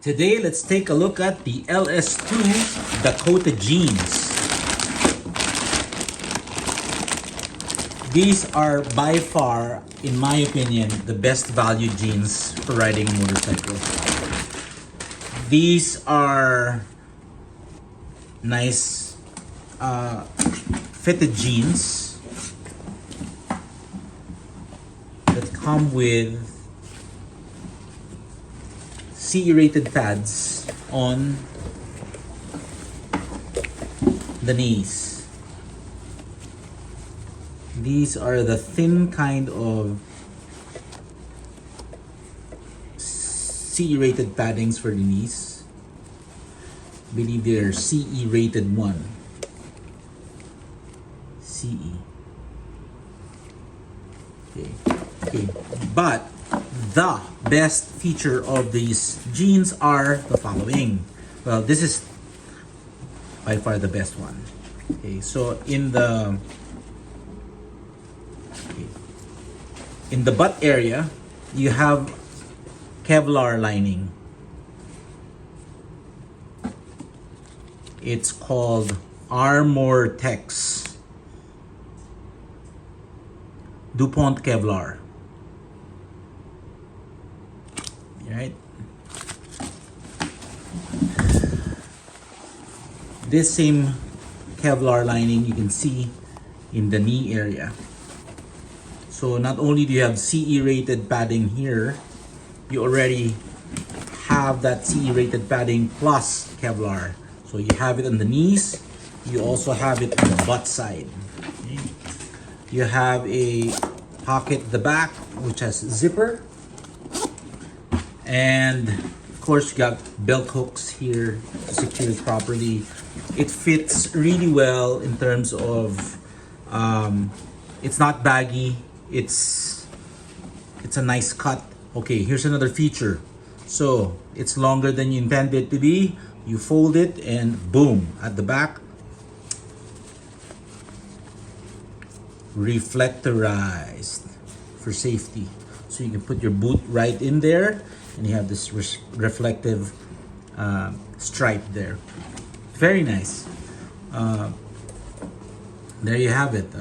Today, let's take a look at the LS2 Dakota jeans. These are by far, in my opinion, the best value jeans for riding a motorcycle. These are nice fitted jeans that come with CE-rated pads on the knees. These are the thin kind of CE-rated paddings for the knees. I believe they're CE-rated 1. CE. Okay. But the best feature of these jeans are the following. Well, this is by far the best one. Okay, so in the butt area, you have Kevlar lining. It's called Armor Tex DuPont Kevlar. Right? This same Kevlar lining you can see in the knee area. So not only do you have CE rated padding here, you already have that CE rated padding plus Kevlar. So you have it on the knees, you also have it on the butt side. Okay. You have a pocket at the back which has zipper. And of course you got belt hooks here to secure it properly. It fits really well in terms of it's not baggy, it's a nice cut. Okay, here's another feature. So it's longer than you intended it to be. You fold it and boom, at the back, reflectorized for safety. So you can put your boot right in there and you have this reflective stripe there. Very nice. There you have it.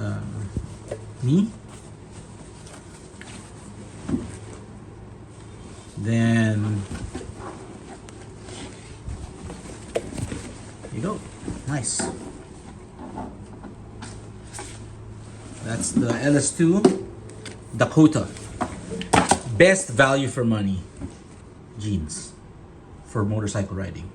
Knee. Then there you go. Nice. That's the LS2 Dakota. Best value for money jeans for motorcycle riding.